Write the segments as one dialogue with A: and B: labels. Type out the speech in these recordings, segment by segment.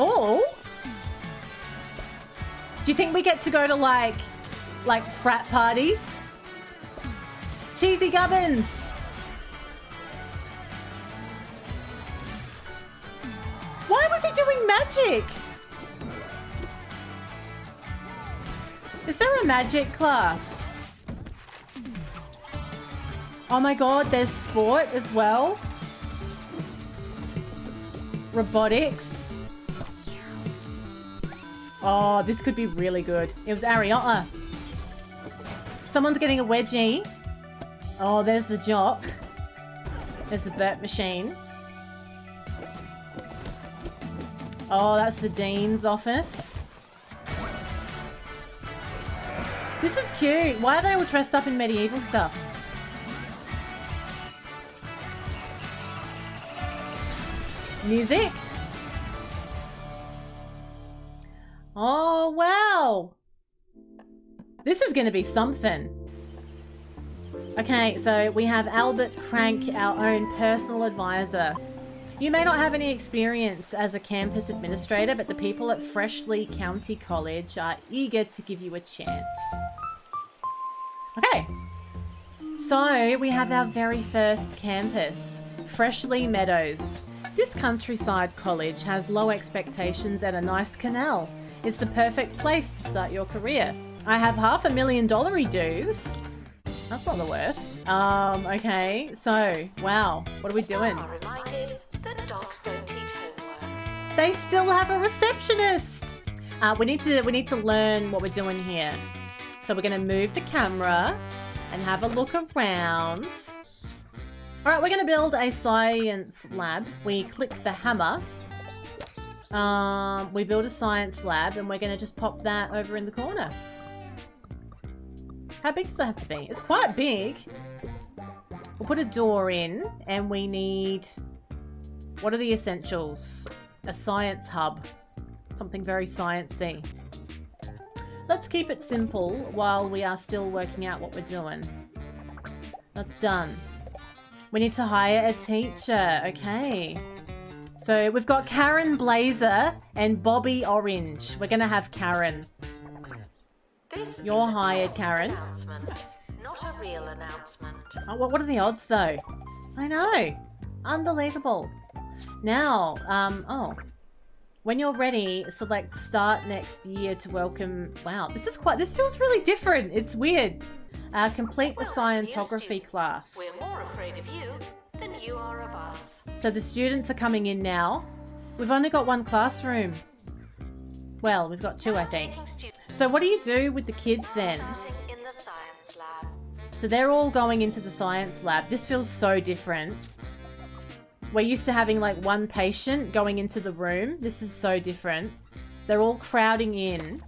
A: Oh! Do you think we get to go to like frat parties? Cheesy Gubbins! Why was he doing magic? Is there a magic class? Oh my god, there's sport as well. Robotics. Oh, this could be really good. It was Ariana. Someone's getting a wedgie. Oh, there's the jock. There's the Burt machine. Oh, that's the dean's office. This is cute. Why are they all dressed up in medieval stuff? Music? Oh, wow. This is going to be something. Okay, so we have Albert Crank, our own personal advisor. You may not have any experience as a campus administrator, but the people at Freshly County College are eager to give you a chance. Okay. So, we have our very first campus, Freshly Meadows. This countryside college has low expectations and a nice canal. It's the perfect place to start your career. I have $500,000 dues. That's not the worst. Okay, so, wow, what are we doing?
B: Staff are reminded that dogs don't eat homework.
A: They still have a receptionist. We need to learn what we're doing here. So we're going to move the camera and have a look around. All right, we're going to build a science lab. We click the hammer. We build a science lab, and we're going to just pop that over in the corner. How big does that have to be? It's quite big. We'll put a door in, and we need... What are the essentials? A science hub. Something very sciencey. Let's keep it simple while we are still working out what we're doing. That's done. We need to hire a teacher. Okay. So we've got Karen Blazer and Bobby Orange. We're going to have Karen.
B: This
A: You're
B: is a
A: hired,
B: test
A: Karen.
B: Announcement, not a real announcement.
A: Oh, what are the odds, though? I know. Unbelievable. Now, oh. When you're ready, select Start Next Year to welcome... Wow, this feels really different. It's weird. Complete the Scientography class.
B: We're more afraid of you than you are of us.
A: So the students are coming in now. We've only got one classroom. Well, we've got two, I think. So what do you do with the kids then?
B: Starting in the science lab.
A: So they're all going into the science lab. This feels so different. We're used to having like one patient going into the room. This is so different. They're all crowding in.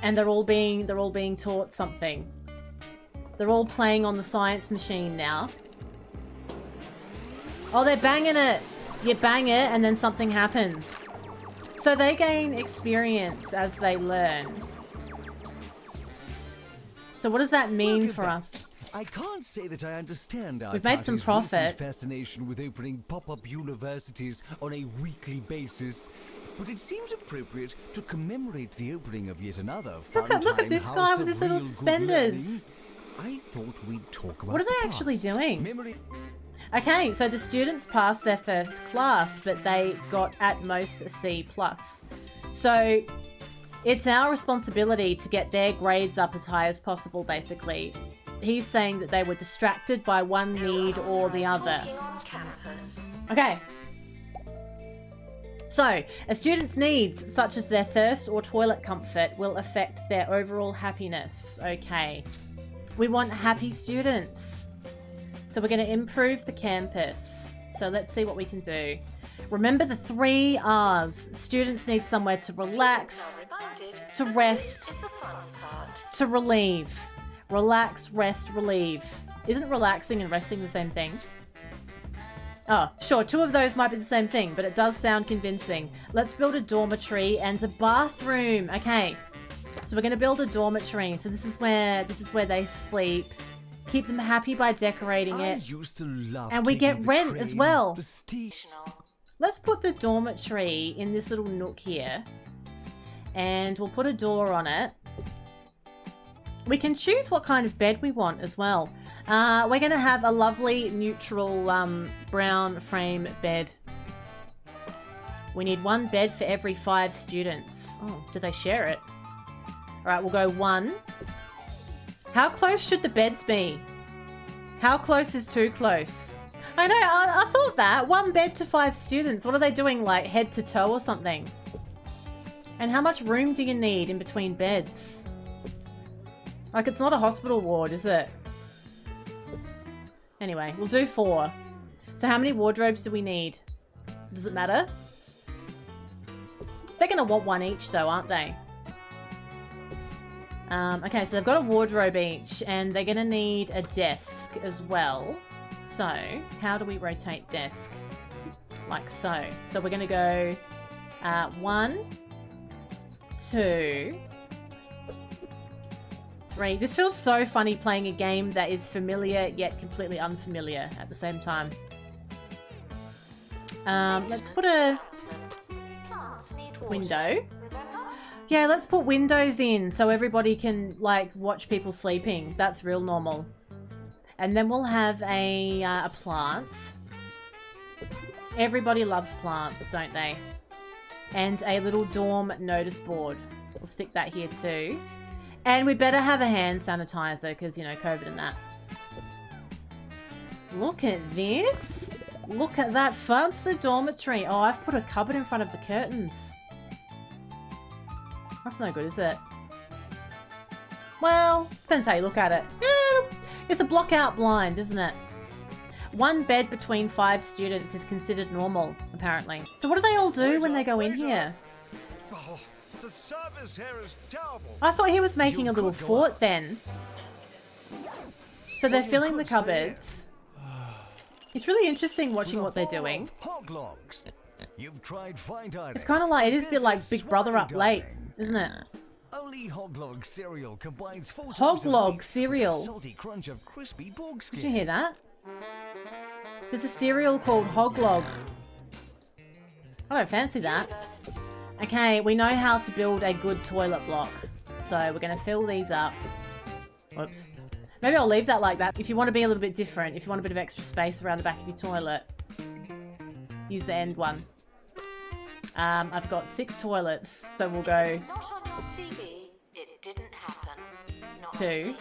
A: And they're all being taught something. They're all playing on the science machine now. Oh, they're banging it. You bang it and then something happens. So they gain experience as they learn. So what does that mean for us?
C: I can't say that I understand our
A: We've made some
C: party's
A: profit.
C: recent fascination with opening pop-up universities on a weekly basis, but it seems appropriate to commemorate the opening of yet another
A: Look at this guy with his little suspenders.
C: I thought we'd talk about
A: What are they
C: the
A: actually
C: past.
A: doing? Okay, so the students passed their first class, but they got at most a C+. So it's our responsibility to get their grades up as high as possible, basically. He's saying that they were distracted by one need or the other.
B: Talking on campus.
A: Okay. So, a student's needs, such as their thirst or toilet comfort, will affect their overall happiness. Okay. We want happy students. So we're going to improve the campus. So let's see what we can do. Remember the 3 R's. Students need somewhere to relax,
B: Students are reminded
A: to
B: that
A: rest,
B: this is the fun part.
A: to relieve. Relax, rest, relieve. Isn't relaxing and resting the same thing? Oh, sure, 2 of those might be the same thing, but it does sound convincing. Let's build a dormitory and a bathroom. Okay, so we're going to build a dormitory. So this is where they sleep. Keep them happy by decorating
C: I
A: it.
C: used to love
A: And we
C: taking
A: get
C: the
A: rent
C: train,
A: as well.
C: the steam-
A: let's put the dormitory in this little nook here. And we'll put a door on it. We can choose what kind of bed we want as well. We're going to have a lovely neutral brown frame bed. We need one bed for every 5 students. Oh, do they share it? Alright, we'll go 1. How close should the beds be? How close is too close? I know, I thought that. 1 bed to 5 students. What are they doing, like head to toe or something? And how much room do you need in between beds? Like, it's not a hospital ward, is it? Anyway, we'll do 4. So how many wardrobes do we need? Does it matter? They're going to want 1 each though, aren't they? Okay, so they've got a wardrobe each, and they're going to need a desk as well. So, how do we rotate desk? Like so. So we're going to go 1, 2, 3. This feels so funny playing a game that is familiar yet completely unfamiliar at the same time. Let's put a window. Yeah, let's put windows in so everybody can, like, watch people sleeping. That's real normal. And then we'll have a plant. Everybody loves plants, don't they? And a little dorm notice board. We'll stick that here too. And we better have a hand sanitizer because, you know, COVID and that. Look at this. Look at that fancy dormitory. Oh, I've put a cupboard in front of the curtains. That's no good, is it? Well, depends how you look at it. It's a block-out blind, isn't it? 1 bed between 5 students is considered normal, apparently. So what do they all do when they go in here?
C: Oh, the service here is terrible.
A: I thought he was making a little fort then. So they're filling the cupboards. It's really interesting watching what they're doing.
C: Hog logs. You've tried fine dining.
A: It's kind of like, it is a bit like Big Brother up late, isn't it?
C: Only Hoglog cereal combines 4
A: Hoglog cereal.
C: Salty crunch of crispy bog skin.
A: Did you hear that? There's a cereal called Hoglog. I don't fancy that. Okay, we know how to build a good toilet block. So we're going to fill these up. Whoops. Maybe I'll leave that like that. If you want to be a little bit different, if you want a bit of extra space around the back of your toilet, use the end one. I've got 6 toilets, so we'll go
B: It's not on your CV. It didn't happen. Not
A: 2.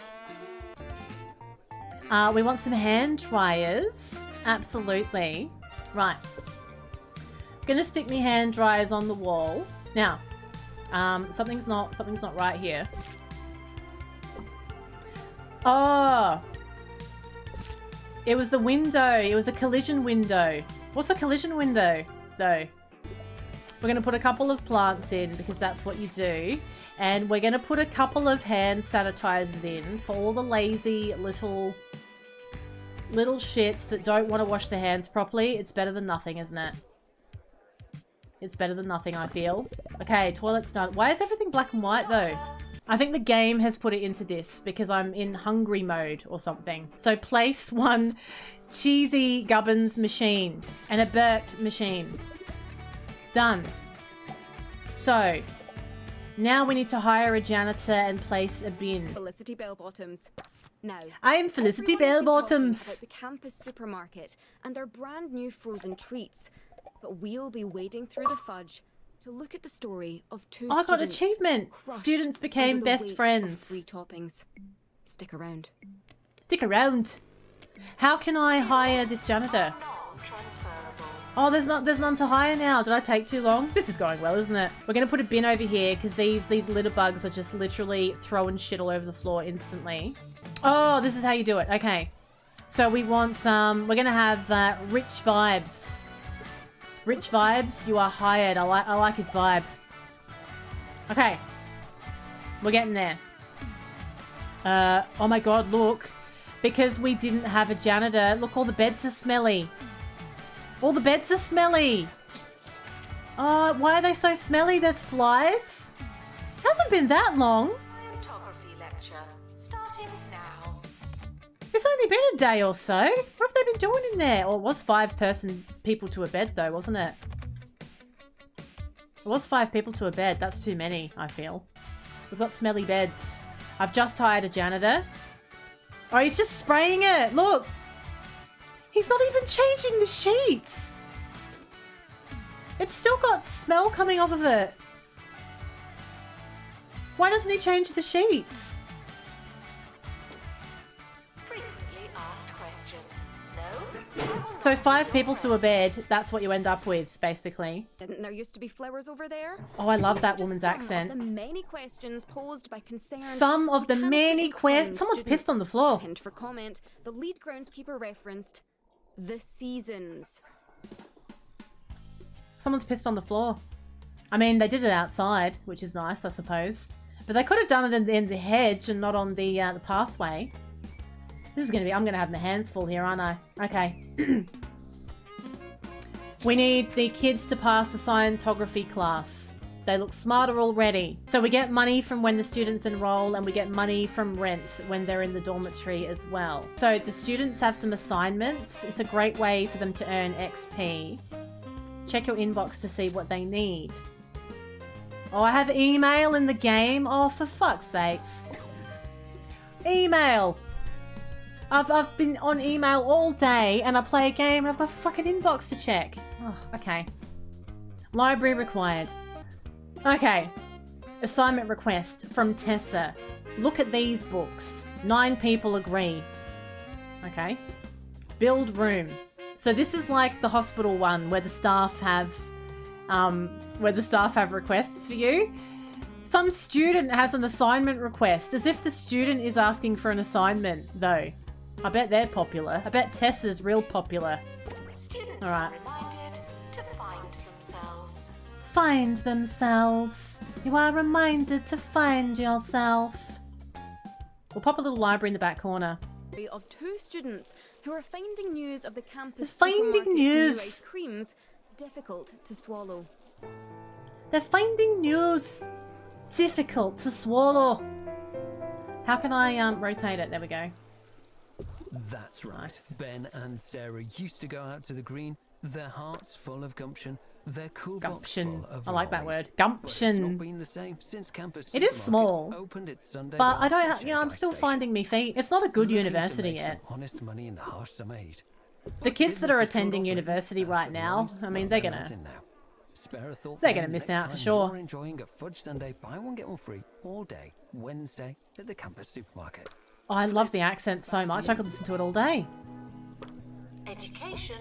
B: me.
A: We want some hand dryers. Absolutely. Right. I'm gonna stick my hand dryers on the wall. Now, something's not right here. Oh, it was the window. It was a collision window. What's a collision window, though? We're going to put a couple of plants in because that's what you do. And we're going to put a couple of hand sanitizers in for all the lazy little shits that don't want to wash their hands properly. It's better than nothing, isn't it? It's better than nothing, I feel. Okay, toilet's done. Why is everything black and white, though? I think the game has put it into this because I'm in hungry mode or something. So place 1 cheesy Gubbins machine and a Burke machine. Done. So, now we need to hire a janitor and place a bin.
D: Felicity Bellbottoms. Now,
A: I'm Felicity
D: everyone's been talking
A: Bellbottoms.
D: about the campus supermarket and their brand new frozen treats, but we'll be wading through the fudge to look at the story of 2
A: Oh, I got
D: students
A: achievement.
D: crushed
A: Students became
D: under the
A: best
D: weight of
A: friends.
D: free toppings. Stick around.
A: Stick around. How can I hire this janitor?
B: Non-transferable.
A: Oh, there's none to hire now. Did I take too long? This is going well, isn't it? We're going to put a bin over here because these litter bugs are just literally throwing shit all over the floor instantly. Oh, this is how you do it. Okay. So we want, we're going to have rich vibes. Rich vibes, you are hired. I like his vibe. Okay. We're getting there. Oh my god, look. Because we didn't have a janitor. Look, all the beds are smelly. All the beds are smelly. Oh, why are they so smelly? There's flies? Hasn't been that long.
B: Scientography lecture starting now.
A: It's only been a day or so. What have they been doing in there? Or it was 5 people to a bed though, wasn't it? It was 5 people to a bed. That's too many, I feel. We've got smelly beds. I've just hired a janitor. Oh, he's just spraying it. Look. He's not even changing the sheets. It's still got smell coming off of it. Why doesn't he change the sheets?
B: Frequently asked questions. No?
A: So 5 people to a bed, that's what you end up with, basically.
D: Didn't there used to be flowers over there?
A: Oh, I love that
D: Just
A: woman's
D: some
A: accent.
D: Of the many questions posed by concerned.
A: Some of the many questions. Someone's pissed on the floor.
D: Pinned for comment, the lead groundskeeper referenced the seasons.
A: Someone's pissed on the floor. I mean, they did it outside, which is nice, I suppose. But they could have done it in the hedge and not on the pathway. This is going to be... I'm going to have my hands full here, aren't I? Okay. We need the kids to pass the scientography class. They look smarter already. So we get money from when the students enroll, and we get money from rent when they're in the dormitory as well. So the students have some assignments. It's a great way for them to earn XP. Check your inbox to see what they need. Oh, I have email in the game? Oh, for fuck's sakes. Email! I've been on email all day and I play a game and I've got a fucking inbox to check. Oh, okay. Library required. Okay. Assignment request from Tessa. Look at these books. 9 people agree. Okay. Build room. So this is like the hospital one where the staff have requests for you. Some student has an assignment request, as if the student is asking for an assignment, though. I bet they're popular. I bet Tessa's real popular.
B: Students
A: All right.
B: are reminded to find themselves.
A: Find themselves. You are reminded to find yourself. We'll pop a little library in the back corner.
D: Of 2 students who are finding news of the campus
A: Finding
D: supermarket's new
A: news.
D: ice creams difficult to swallow.
A: They're finding news difficult to swallow. How can I rotate it? There we go.
E: That's right.
A: Nice.
E: Ben and Sarah used to go out to the green, their hearts full of gumption, their cool box
A: Gumption.
E: full of
A: I like that
E: lollies.
A: word.
E: But it's not
A: Gumption.
E: been the same since campus
A: It is
E: Supermarket
A: small,
E: opened its Sunday
A: But
E: bar
A: I
E: at
A: don't, you know, I'm
E: Shelley
A: still
E: Station.
A: finding me feet. It's not a good
E: Looking to
A: university
E: make
A: yet.
E: some honest money in the harsh summer heat.
A: The
E: But
A: kids that are
E: business is
A: attending
E: called off
A: university
E: lately.
A: right
E: As for
A: now,
E: lollies,
A: I mean,
E: well,
A: they're
E: they're
A: gonna...
E: not in now. Spare a thought
A: They're
E: for
A: gonna
E: them
A: miss
E: next
A: out for
E: time
A: sure.
E: You're enjoying a fudge sundae, buy one get one free all day Wednesday at the campus supermarket.
A: Oh, I love the accent so much. I could listen to it all day.
B: Education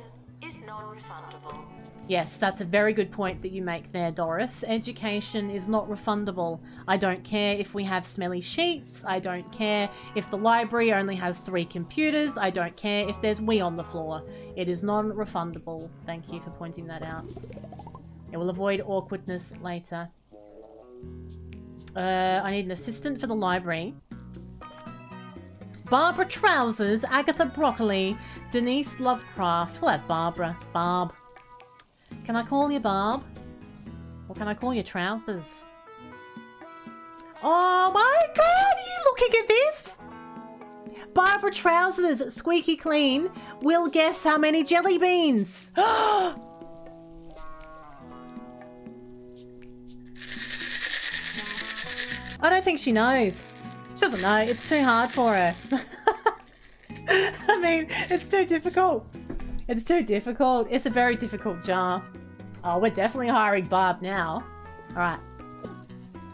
B: is non-refundable.
A: Yes, that's a very good point that you make there, Doris. Education is not refundable. I don't care if we have smelly sheets. I don't care if the library only has 3 computers. I don't care if there's wee on the floor. It is non-refundable. Thank you for pointing that out. It will avoid awkwardness later. I need an assistant for the library. Barbara Trousers, Agatha Broccoli, Denise Lovecraft. We'll have Barbara. Barb. Can I call you Barb? Or can I call you Trousers? Oh my god, are you looking at this? Barbara Trousers, squeaky clean, will guess how many jelly beans. I don't think she knows. She doesn't know. It's too hard for her. I mean, it's too difficult. It's too difficult. It's a very difficult jar. Oh, we're definitely hiring Barb now. Alright.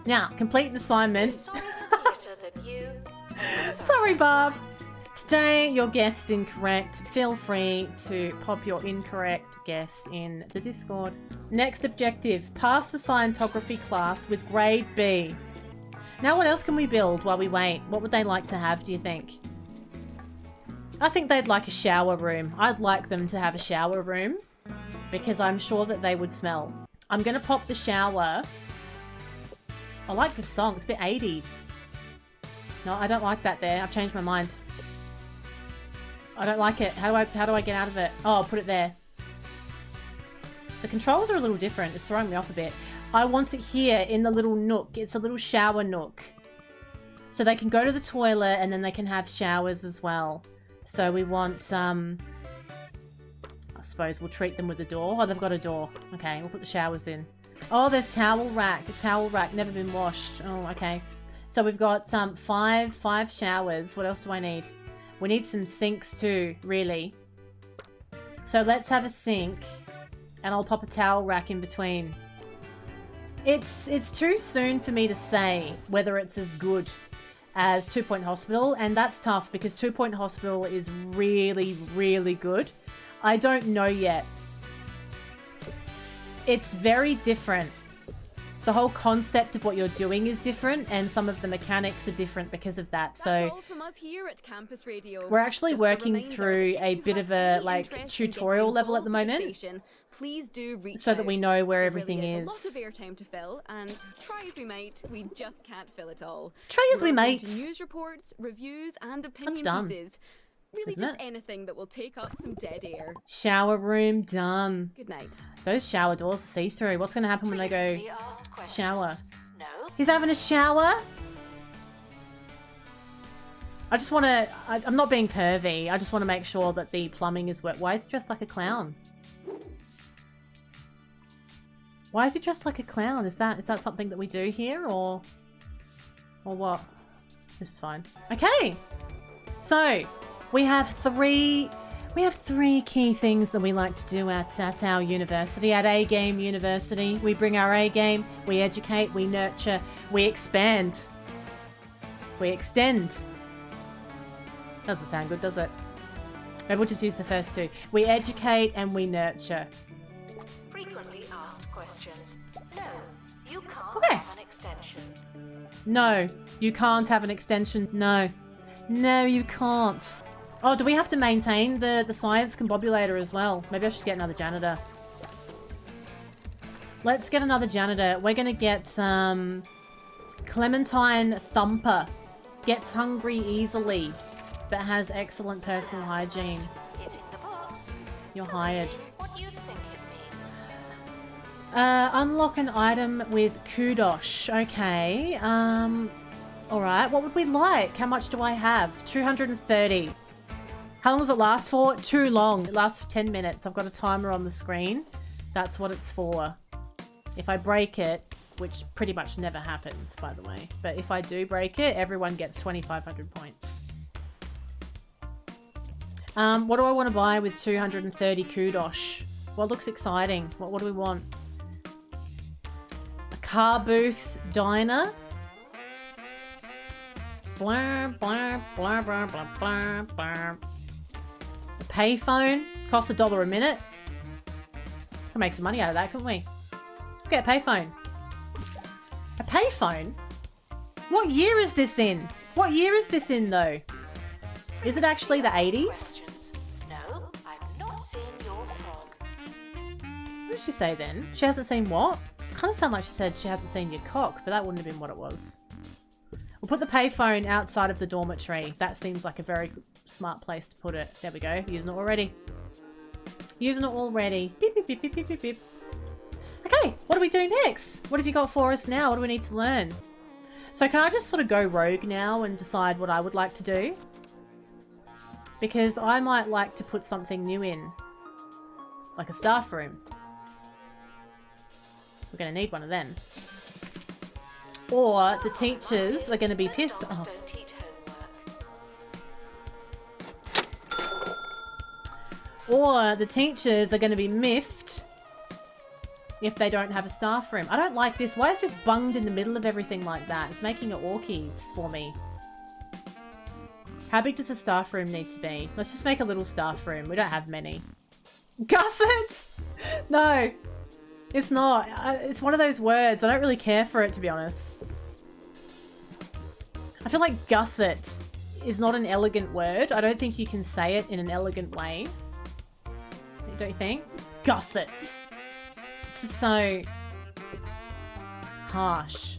A: Now, complete an assignment.
B: Sorry for glitter that you...
A: Sorry, Barb. Today, your guess is incorrect. Feel free to pop your incorrect guess in the Discord. Next objective. Pass the scientography class with grade B. Now, what else can we build while we wait? What would they like to have, do you think? I think they'd like a shower room. I'd like them to have a shower room because I'm sure that they would smell. I'm going to pop the shower. I like this song. It's a bit 80s. No, I don't like that there. I've changed my mind. I don't like it. How do I get out of it? Oh, I'll put it there. The controls are a little different. It's throwing me off a bit. I want it here in the little nook. It's a little shower nook. So they can go to the toilet and then they can have showers as well. So we want, I suppose we'll treat them with a door. Oh, they've got a door. Okay, we'll put the showers in. Oh, there's towel rack. A towel rack, never been washed. Oh, okay. So we've got five showers. What else do I need? We need some sinks too, really. So let's have a sink, and I'll pop a towel rack in between. It's too soon for me to say whether it's as good as 2 Point Hospital, and that's tough because 2 Point Hospital is really, really good. I don't know yet. It's very different. The whole concept of what you're doing is different, and some of the mechanics are different because of that. So
D: That's all from us here at Campus Radio.
A: we're actually
D: Just a
A: working
D: reminder,
A: through
D: if
A: a
D: you
A: bit
D: have
A: of a
D: any
A: like
D: interest in
A: tutorial
D: getting
A: level at the
D: involved with
A: moment,
D: station, please do reach
A: so that we
D: out.
A: know where
D: There
A: everything
D: really
A: is.
D: a lot of airtime to fill, and try as we might, we just can't fill it all.
A: Try as we
D: We're open
A: might.
D: to news reports, reviews, and opinion
A: done,
D: pieces. Really,
A: isn't
D: just
A: it?
D: anything that will take up some dead air.
A: Shower room done.
D: Good night.
A: Those shower doors are see-through. What's going to happen when they go
B: Frequently asked questions.
A: shower?
B: No.
A: He's having a shower? I just want to... I'm not being pervy. I just want to make sure that the plumbing is work. Why is he dressed like a clown? Why is he dressed like a clown? Is that something that we do here, or what? This is fine. Okay. So, we have three key things that we like to do at our university, at A Game University. We bring our A game, we educate, we nurture, we expand. We extend. Doesn't sound good, does it? Maybe we'll just use the first two. We educate and we nurture.
B: Frequently asked questions. No. You can't
A: Okay.
B: have an extension.
A: No, you can't have an extension. No. No, you can't. Oh, do we have to maintain the science combobulator as well? Maybe I should get another janitor. Let's get another janitor. We're going to get Clementine Thumper. Gets hungry easily, but has excellent personal hygiene.
B: It's in the box.
A: You're
B: Does it
A: hired.
B: mean what you think it means?
A: Unlock an item with Kudosh. Okay. Alright. What would we like? How much do I have? 230. How long does it last for? Too long. It lasts for 10 minutes. I've got a timer on the screen. That's what it's for. If I break it, which pretty much never happens, by the way. But if I do break it, everyone gets 2,500 points. What do I want to buy with 230 Kudosh? What looks exciting? What do we want? A car booth diner? Blah, blah, blah, blah, blah, blah, blah. A payphone? Costs $1 a minute? Can make some money out of that, couldn't we? Get a payphone. A payphone? What year is this in? What year is this in, though? Is it actually the 80s?
B: Questions. No, I've not seen your frog.
A: What did she say then? She hasn't seen what? It kind of sounded like she said she hasn't seen your cock, but that wouldn't have been what it was. We'll put the payphone outside of the dormitory. That seems like a very smart place to put it. There we go. Using it already. Using it already. Beep, beep, beep, beep, beep, beep, beep. Okay, what do we do next? What have you got for us now? What do we need to learn? So can I just sort of go rogue now and decide what I would like to do? Because I might like to put something new in. Like a staff room. We're going to need one of them. Or the teachers are going to be pissed.
B: Dogs
A: Oh.
B: don't eat homework.
A: Or the teachers are going to be miffed if they don't have a staff room. I don't like this. Why is this bunged in the middle of everything like that? It's making it orkies for me. How big does a staff room need to be? Let's just make a little staff room. We don't have many. Gussets? No. It's not. It's one of those words. I don't really care for it, to be honest. I feel like gusset is not an elegant word. I don't think you can say it in an elegant way. Don't you think? Gusset. It's just so harsh.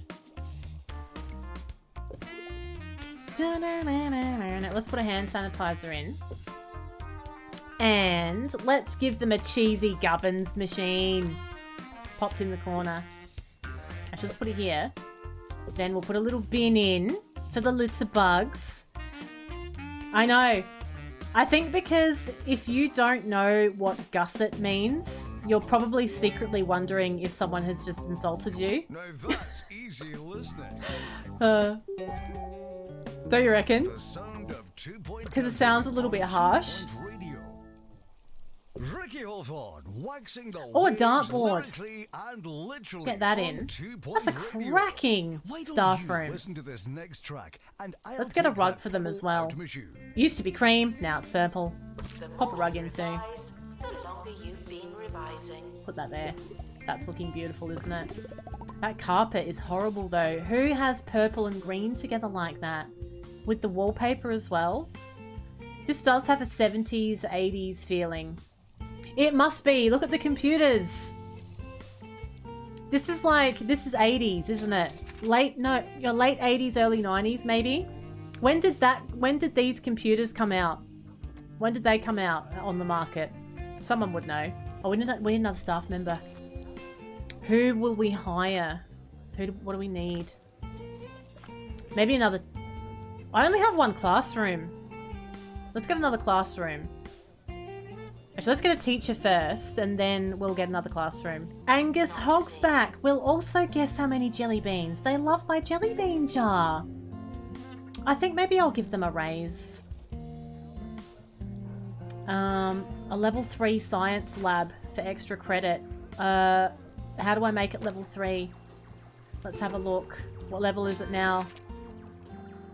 A: Let's put a hand sanitizer in. And let's give them a cheesy gubbins machine. Popped in the corner. Actually, let's put it here. Then we'll put a little bin in for the litter bugs. I know. I think because if you don't know what gusset means, you're probably secretly wondering if someone has just insulted you.
C: Now that's easy listening.
A: Don't you reckon?
C: The sound of 2 Point
A: Because it sounds a little bit harsh.
C: 2 Point Radio. Ricky Hawthorne waxing the
A: Oh, a
C: waves
A: dartboard.
C: lyrically and literally
A: Get that
C: on
A: in.
C: 2
A: That's a
C: Point Radio.
A: cracking
C: Why don't
A: staff
C: you
A: room.
C: listen to this next track and I'll
A: Let's get a
C: take
A: rug
C: that
A: for them as
C: pebble
A: well.
C: out my shoe.
A: Used to be cream, now it's purple.
B: The
A: Pop a
B: more
A: rug
B: you
A: in too.
B: revise, the longer you've been revising.
A: Put that there. That's looking beautiful, isn't it? That carpet is horrible though. Who has purple and green together like that? With the wallpaper as well? This does have a 70s, 80s feeling. It must be. Look at the computers. This is 80s, isn't it? Late 80s, early 90s maybe? When did these computers come out? When did they come out on the market? Someone would know. Oh, we need another staff member. Who will we hire? What do we need? Maybe another... I only have one classroom. Let's get another classroom. Actually, let's get a teacher first, and then we'll get another classroom. Angus Hogsback will also guess how many jelly beans. They love my jelly bean jar. I think maybe I'll give them a raise. A level 3 science lab for extra credit. How do I make it level 3? Let's have a look. What level is it now?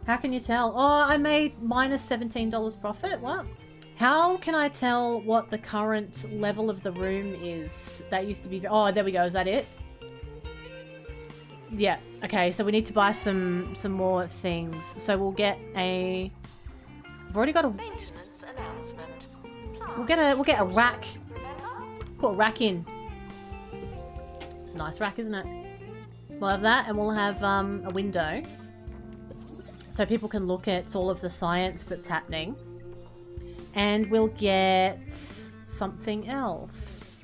A: How can you tell? Oh, I made minus $17 profit. What? How can I tell what the current level of the room is? That used to be... Oh, there we go. Is that it? Yeah. Okay, so we need to buy some more things. So we'll get a... I've already got a...
B: Maintenance announcement.
A: We'll get a rack.
B: Remember?
A: Put a rack in. It's a nice rack, isn't it? We'll have that, and we'll have a window. So people can look at all of the science that's happening. And we'll get something else.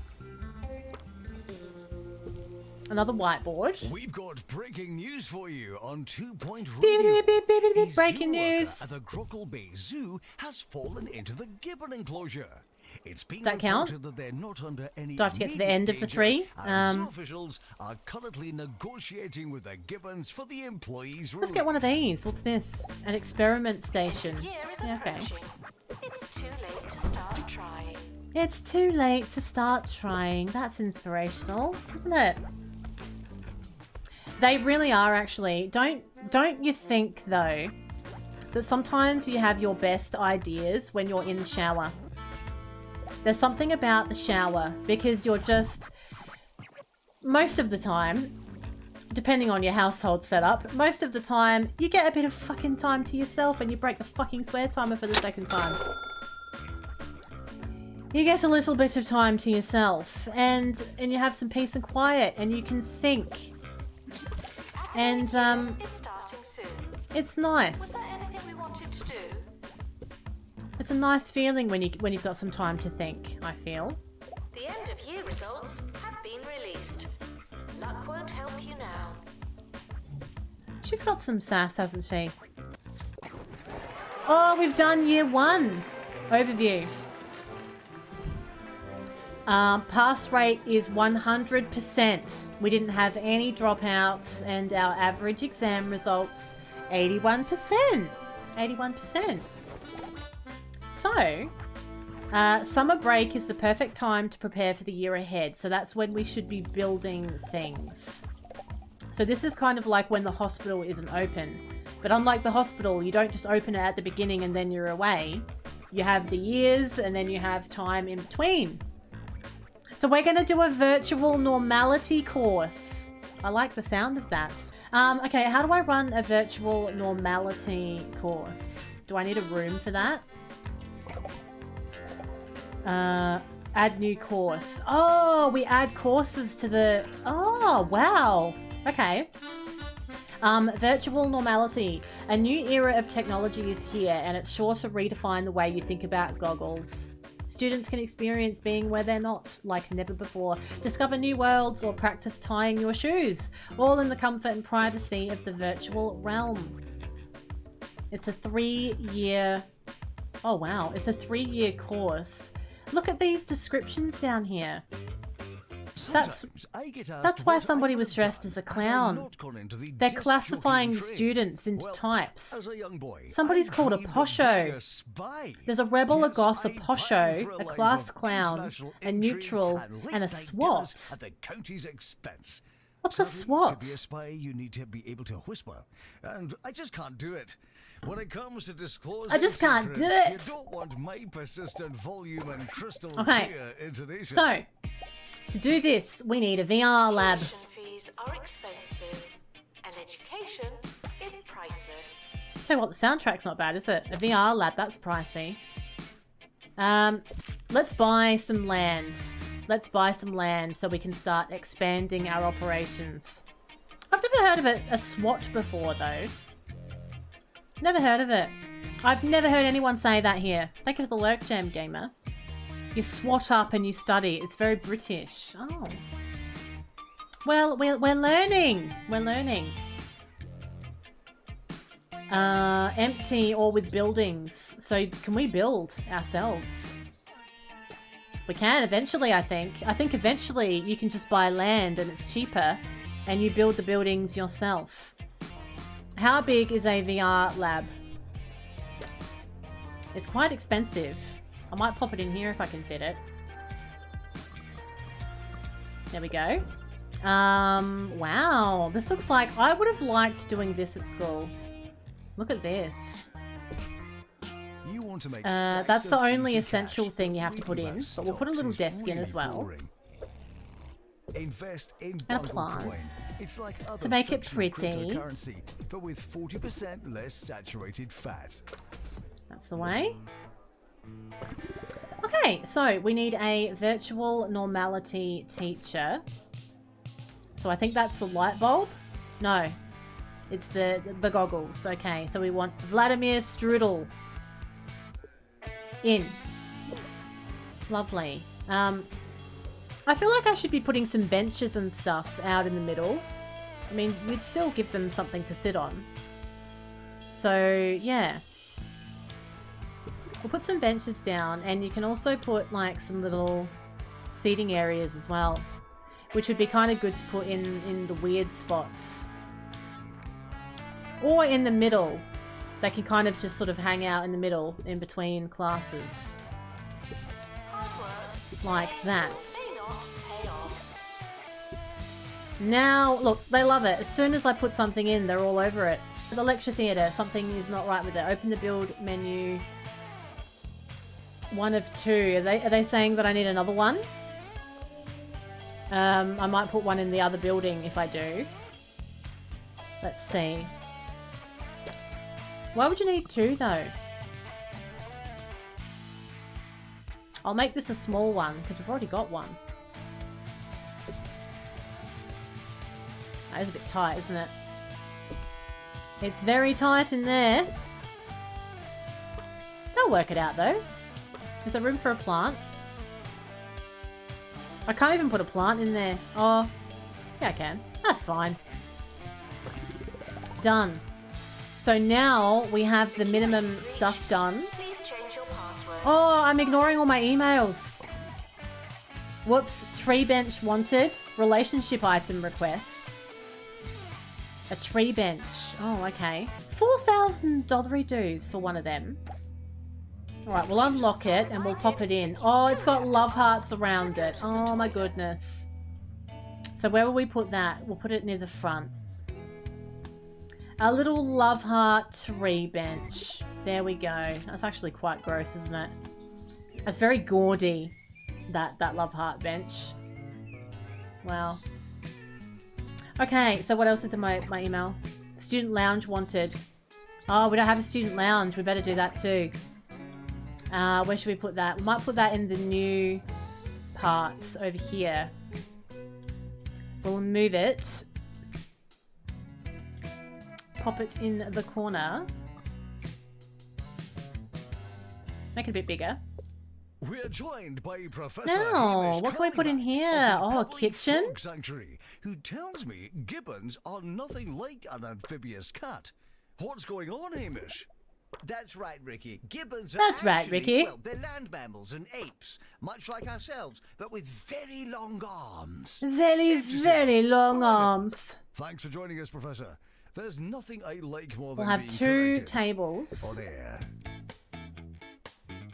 A: Another whiteboard.
C: We've got breaking news for you on 2 Point
A: Beep,
C: Radio.
A: beep, beep, beep, beep, beep.
C: The
A: Breaking
C: zoo worker
A: news.
C: at the Grockle Bay Zoo has fallen into the gibbon enclosure. It's been
A: Does that count?
C: reported that they're not under any
A: Do I have to get to the
C: immediate
A: end of the
C: danger,
A: tree?
C: and zoo officials are currently negotiating with the gibbons for the employees'
A: Let's get one of these. What's this? An experiment station.
B: Year is
A: Yeah, okay.
B: approaching. It's too late to start trying.
A: It's too late to start trying. That's inspirational, isn't it? They really are, actually. Don't you think, though, that sometimes you have your best ideas when you're in the shower? There's something about the shower, because you're just... Most of the time, depending on your household setup, most of the time, you get a bit of fucking time to yourself and you break the fucking swear timer for the second time. You get a little bit of time to yourself, and you have some peace and quiet, and you can think. And,
B: Is starting soon.
A: it's
B: Was
A: nice.
B: there anything we wanted to do?
A: It's a nice feeling when you've got some time to think, I feel.
B: The end of year results have been released. Luck won't help you now.
A: She's got some sass, hasn't she? Oh, we've done year 1. Overview. Pass rate is 100%. We didn't have any dropouts, and our average exam results, 81%. 81%. So, summer break is the perfect time to prepare for the year ahead. So that's when we should be building things. So this is kind of like when the hospital isn't open. But unlike the hospital, you don't just open it at the beginning and then you're away. You have the years and then you have time in between. So we're going to do a virtual normality course. I like the sound of that. Okay, how do I run a virtual normality course? Do I need a room for that? Add new course. Oh, we add courses to the... Oh, wow. Okay. Virtual normality. A new era of technology is here, and it's sure to redefine the way you think about goggles. Students can experience being where they're not, like never before. Discover new worlds or practice tying your shoes, all in the comfort and privacy of the virtual realm. It's a 3-year Oh wow, it's a 3-year course. Look at these descriptions down here. That's why somebody was dressed as a clown. They're classifying students into types. Somebody's called a posho. There's a rebel, a goth, a posho, a class clown, a neutral, and a SWAT. What's a SWAT?
C: To be a spy, you need to be able to whisper, and I just can't do it. When it comes to disclosing
A: I just can't do
C: secrets,
A: it.
C: You don't want my persistent volume and crystal
A: Okay.
C: clear intonation.
A: So, to do this, we need a VR lab.
B: Tuition fees are expensive, and education is priceless.
A: Tell you what, the soundtrack's not bad, is it? A VR lab, that's pricey. Let's buy some land. Let's buy some land so we can start expanding our operations. I've never heard of a SWAT before, though. Never heard of it. I've never heard anyone say that here. Thank you for the lurk, Jam Gamer. You SWAT up and you study. It's very British. Oh. Well, we're learning. We're learning. Empty or with buildings. So can we build ourselves? We can eventually, I think. I think eventually you can just buy land and it's cheaper and you build the buildings yourself. How big is a VR lab? It's quite expensive. I might pop it in here if I can fit it. There we go. Wow. This looks like... I would have liked doing this at school. Look at this.
C: You want to make
A: That's the only essential thing you have to put in. But we'll put a little desk in as well.
C: Invest in
A: And a
C: Bundle
A: plant.
C: Coin. It's like other
A: To make it
C: fictional
A: pretty.
C: cryptocurrency, but with 40% less saturated fat.
A: That's the way. Okay, so we need a virtual normality teacher. So I think that's the light bulb. No, it's the goggles. Okay, so we want Vladimir Strudel. In. Lovely. I feel like I should be putting some benches and stuff out in the middle. I mean, we'd still give them something to sit on. So, yeah. We'll put some benches down, and you can also put, like, some little seating areas as well. Which would be kind of good to put in the weird spots. Or in the middle. They can kind of just sort of hang out in the middle, in between classes.
B: Hard work
A: Like that.
B: may not pay off.
A: Now, look, they love it. As soon as I put something in, they're all over it. The lecture theatre, something is not right with it. Open the build menu. 1 of 2. Are they saying that I need another one? I might put one in the other building if I do. Let's see. Why would you need 2 though? I'll make this a small one because we've already got one. That is a bit tight, isn't it? It's very tight in there. They'll work it out though. Is there room for a plant? I can't even put a plant in there. Oh, yeah I can. That's fine. Done. So now we have the minimum stuff done.
B: Please change your password.
A: Oh, I'm ignoring all my emails. Whoops. Tree bench wanted. Relationship item request. A tree bench. Oh, okay. $4,000 dues for one of them. Alright, we'll unlock it and we'll pop it in. Oh, it's got love hearts around it. Oh my goodness. So where will we put that? We'll put it near the front. A little love heart tree bench. There we go. That's actually quite gross, isn't it? That's very gaudy, that love heart bench. Wow. Okay, so what else is in my email? Student lounge wanted. Oh, we don't have a student lounge. We better do that too. Where should we put that? We might put that in the new parts over here. We'll move it. Pop it in the corner. Make it a bit bigger.
C: We're joined by Professor
A: No,
C: Hamish
A: what can we put in
C: Collimax
A: here?
C: of the
A: Oh, a
C: Public
A: kitchen?
C: Frog Sanctuary, who tells me gibbons are nothing like an amphibious cat. What's going on, Hamish? That's right, Ricky. Gibbons are
A: That's right,
C: actually,
A: Ricky.
C: well, they're land mammals and apes, much like ourselves, but with very long arms.
A: Very,
C: Interesting.
A: very long
C: Well,
A: arms.
C: Thanks for joining us, Professor. There's nothing I like more
A: We'll
C: than
A: have
C: being
A: 2
C: corrected
A: tables.
C: on air.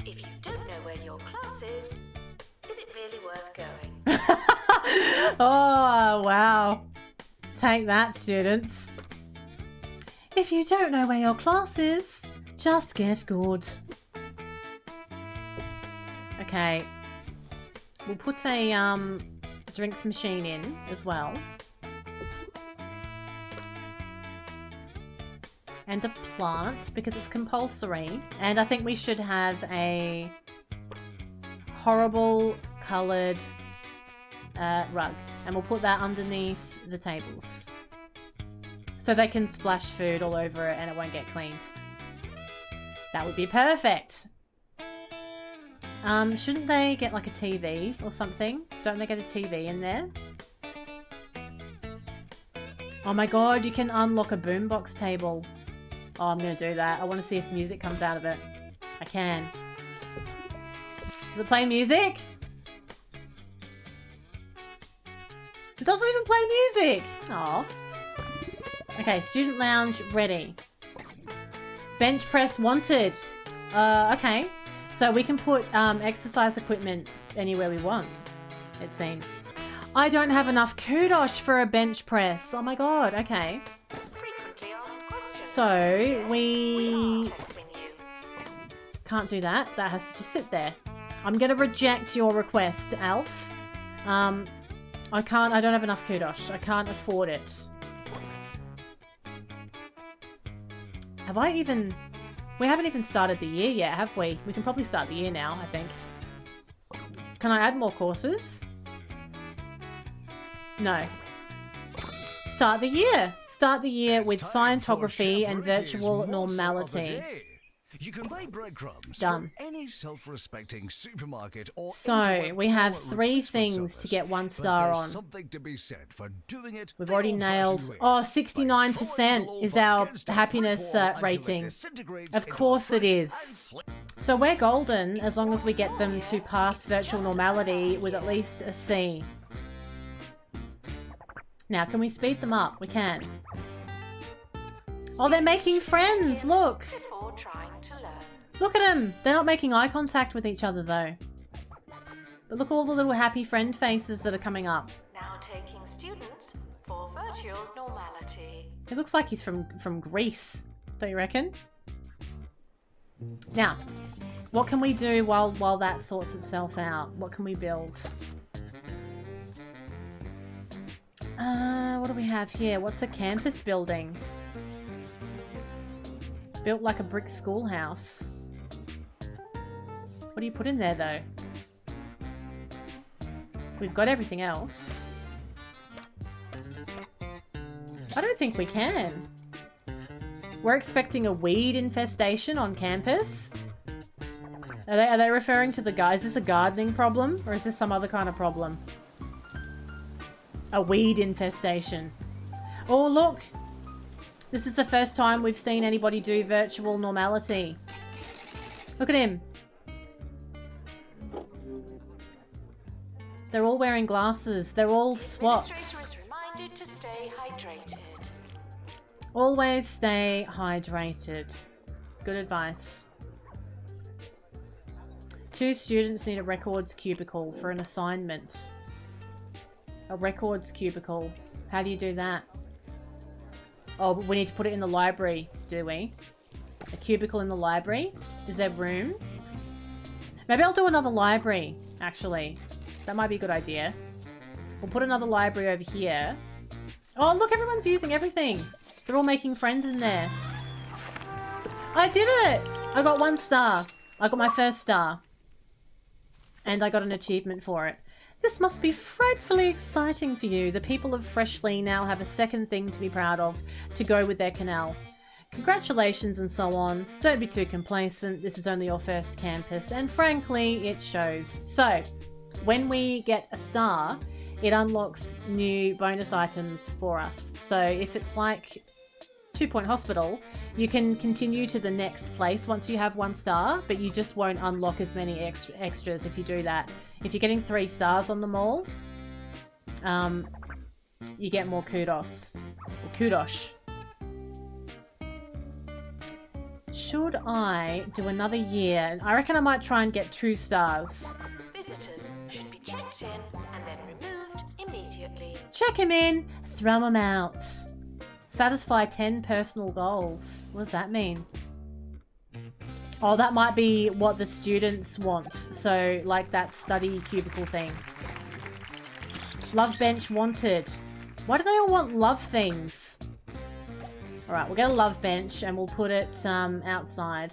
B: If you don't know where your class is it really worth going?
A: Oh, wow. Take that, students. If you don't know where your class is, just get good. Okay. We'll put a drinks machine in as well. And a plant, because it's compulsory. And I think we should have a horrible coloured rug. And we'll put that underneath the tables. So they can splash food all over it and it won't get cleaned. That would be perfect. Shouldn't they get like a TV or something? Don't they get a TV in there? Oh my god, you can unlock a boombox table. Oh, I'm gonna do that. I want to see if music comes out of it. I can. Does it play music? It doesn't even play music! Aw. Okay, student lounge ready. Bench press wanted. Okay. So we can put exercise equipment anywhere we want, it seems. I don't have enough kudos for a bench press. Oh my god, okay.
B: Frequently asked questions.
A: So,
B: Yes,
A: we
B: are testing you.
A: can't do that. That has to just sit there. I'm gonna reject your request, Alf. I don't have enough kudos. I can't afford it. Have I even... We haven't even started the year yet, have we? We can probably start the year now, I think. Can I add more courses? No. Start the year! Start the year with
C: It's time for
A: Scientography
C: Chef
A: and
C: Ricky's
A: virtual
C: morsel of the
A: normality.
C: day. You can buy breadcrumbs
A: Done.
C: from any self-respecting supermarket or
A: So,
C: internet
A: we have
C: power
A: 3
C: replacement
A: things to
C: service.
A: get 1
C: But
A: star
C: there's
A: on.
C: something to be said for doing it
A: We've
C: the
A: already
C: old-fashioned
A: nailed...
C: way.
A: Oh,
C: By
A: 69%
C: throwing the
A: is
C: loaf
A: our
C: against a
A: happiness
C: brick wall until it
A: rating.
C: disintegrates
A: Of
C: into a
A: course it
C: fresh
A: is.
C: and fl-
A: So we're golden as long as we get them to pass virtual normality with at least a C. Now, can we speed them up? We can. Oh, they're making friends! Look!
B: Before trying to learn.
A: Look at them! They're not making eye contact with each other, though. But look at all the little happy friend faces that are coming up.
B: Now taking students for virtual normality.
A: It looks like he's from Greece. Don't you reckon? Now, what can we do while that sorts itself out? What can we build? What do we have here? What's a campus building? Built like a brick schoolhouse. What do you put in there, though? We've got everything else. I don't think we can. We're expecting a weed infestation on campus? Are they referring to the guys? Is this a gardening problem? Or is this some other kind of problem? A weed infestation. Oh, look! This is the first time we've seen anybody do virtual normality. Look at him. They're all wearing glasses. They're all
B: Administrator
A: SWATs.
B: is reminded to stay hydrated.
A: Always stay hydrated. Good advice. 2 students need a records cubicle for an assignment. A records cubicle. How do you do that? Oh, but we need to put it in the library, do we? A cubicle in the library? Is there room? Maybe I'll do another library, actually. That might be a good idea. We'll put another library over here. Oh, look, everyone's using everything. They're all making friends in there. I did it! I got 1 star. I got my first star. And I got an achievement for it. This must be frightfully exciting for you. The people of Freshly now have a second thing to be proud of to go with their canal. Congratulations and so on. Don't be too complacent. This is only your first campus, and frankly, it shows. So, when we get a star, it unlocks new bonus items for us. So if it's like 2 Point Hospital, You can continue to the next place once you have 1 star, but you just won't unlock as many extras if you do that. If you're getting 3 stars on them all, you get more kudos. Or kudos. Should I do another year? I reckon I might try and get 2 stars.
B: Visitors should be checked in and then removed immediately.
A: Check him in, throw him out. Satisfy 10 personal goals. What does that mean? Oh, that might be what the students want. So, like that study cubicle thing. Love bench wanted. Why do they all want love things? Alright, we'll get a love bench and we'll put it outside.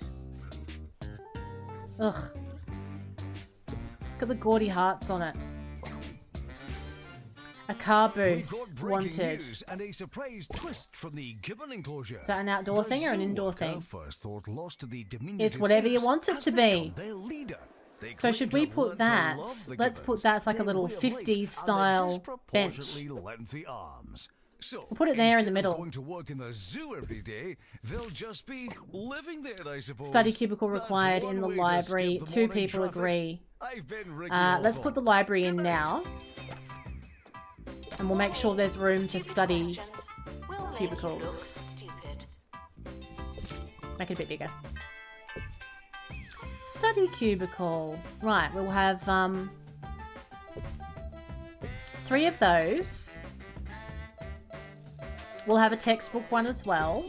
A: Ugh. Look at the gaudy hearts on it. A car
C: We've
A: booth
C: got breaking
A: wanted.
C: news and a surprise twist from the gibbon enclosure.
A: Is that an outdoor thing or an indoor thing?
C: First thought lost to the diminutive
A: It's whatever you
C: apes
A: want it
C: has
A: to be.
C: become their leader. They
A: So
C: claim
A: should
C: to
A: we
C: have
A: put
C: learnt to
A: that?
C: love the
A: Let's put
C: gibbons,
A: that as like a
C: their
A: little
C: way of life,
A: 50s
C: and
A: style
C: their
A: bench.
C: disproportionately lengthy arms. So,
A: We'll put it there in the
C: instead of
A: middle.
C: Going to work in the zoo every day, they'll just be living there, I suppose.
A: Study cubicle
C: That's
A: required
C: one
A: in the
C: way to
A: library.
C: skip the
A: 2
C: morning
A: people
C: traffic.
A: agree.
C: I've been regular
A: Let's put the library in now. And we'll make sure there's room to
B: Stupid
A: study.
B: questions will make you look
A: cubicles.
B: stupid.
A: Make it a bit bigger. Study cubicle. Right, we'll have 3 of those. We'll have a textbook one as well.